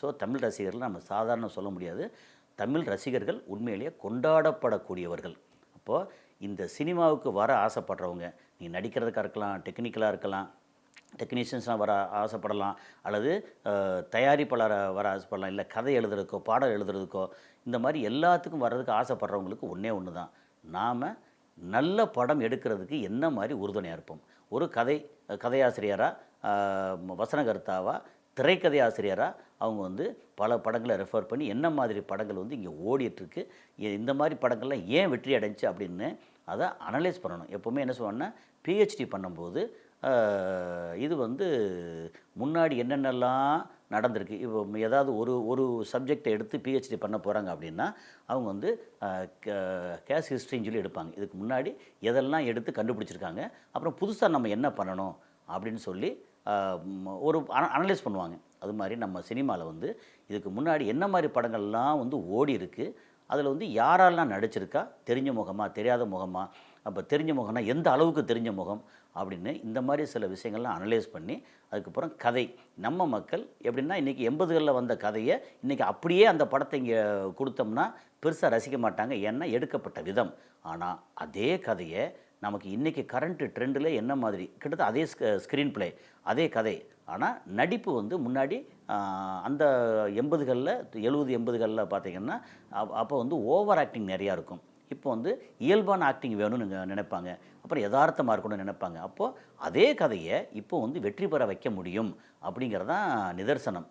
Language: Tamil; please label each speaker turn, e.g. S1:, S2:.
S1: ஸோ தமிழ் ரசிகர்கள் நம்ம சாதாரண சொல்ல முடியாது. தமிழ் ரசிகர்கள் உண்மையிலேயே கொண்டாடப்படக்கூடியவர்கள். அப்போது இந்த சினிமாவுக்கு வர ஆசைப்படுறவங்க, நீ நடிக்கிறதுக்கா இருக்கலாம், டெக்னிக்கலா இருக்கலாம், டெக்னீஷியன்ஸாக வர ஆசைப்படலாம், அல்லது தயாரிப்பாளரா வர ஆசைப்படலாம், இல்லை கதை எழுதுறதுக்கோ, பாடல் எழுதுறதுக்கோ, இந்த மாதிரி எல்லாத்துக்கும் வர்றதுக்கு ஆசைப்படுறவங்களுக்கு ஒன்றே ஒன்று தான். நாம் நல்ல படம் எடுக்கிறதுக்கு என்ன மாதிரி உறுதுணையாக இருப்போம். ஒரு கதையாசிரியரா, வசனகர்த்தாவா, திரைக்கதை ஆசிரியரா அவங்க வந்து பல படங்களை ரெஃபர் பண்ணி என்ன மாதிரி படங்கள் வந்து இங்கே ஓடிட்டுருக்கு, இந்த மாதிரி படங்கள்லாம் ஏன் வெற்றி அடைஞ்சி அப்படின்னு அதை அனலைஸ் பண்ணணும். எப்போவுமே என்ன சொல்லுவாங்கன்னா, பிஹெச்டி பண்ணும்போது இது வந்து முன்னாடி என்னென்னலாம் நடந்திருக்கு, இப்போ ஏதாவது ஒரு ஒரு சப்ஜெக்டை எடுத்து பிஹெச்டி பண்ண போகிறாங்க அப்படின்னா அவங்க வந்து கேஸ் ஹிஸ்ட்ரின்னு சொல்லி எடுப்பாங்க. இதுக்கு முன்னாடி எதெல்லாம் எடுத்து கண்டுபிடிச்சிருக்காங்க, அப்புறம் புதுசாக நம்ம என்ன பண்ணணும் அப்படின்னு சொல்லி ஒரு அனலைஸ் பண்ணுவாங்க. அது மாதிரி நம்ம சினிமாவில் வந்து இதுக்கு முன்னாடி என்ன மாதிரி படங்கள்லாம் வந்து ஓடி இருக்குது, அதில் வந்து யாரெல்லாம் நடிச்சிருக்கா, தெரிஞ்ச முகமா தெரியாத முகமா, அப்போ தெரிஞ்ச முகம்னா எந்த அளவுக்கு தெரிஞ்ச முகம் அப்படின்னு இந்த மாதிரி சில விஷயங்கள்லாம் அனலைஸ் பண்ணி அதுக்கப்புறம் கதை. நம்ம மக்கள் எப்படின்னா இன்றைக்கி 80களில் வந்த கதையை இன்றைக்கி அப்படியே அந்த படத்தை இங்கே கொடுத்தோம்னா பெருசாக ரசிக்க மாட்டாங்க, ஏன்னா எடுக்கப்பட்ட விதம். ஆனால் அதே கதையை நமக்கு இன்றைக்கி கரண்ட்டு ட்ரெண்டில் என்ன மாதிரி கிட்டத்தட்ட அதே ஸ்க்ரீன் ப்ளே, அதே கதை, ஆனால் நடிப்பு வந்து முன்னாடி அந்த 80களில் 70 80களில் பார்த்திங்கன்னா அப்போ வந்து ஓவர் ஆக்டிங் நிறையா இருக்கும். இப்போ வந்து இயல்பான ஆக்டிங் வேணும்னு நினைப்பாங்க, அப்புறம் யதார்த்தமாக இருக்கணும்னு நினைப்பாங்க. அப்போது அதே கதையை இப்போ வந்து வெற்றி பெற வைக்க முடியும் அப்படிங்கிறது தான் நிதர்சனம்.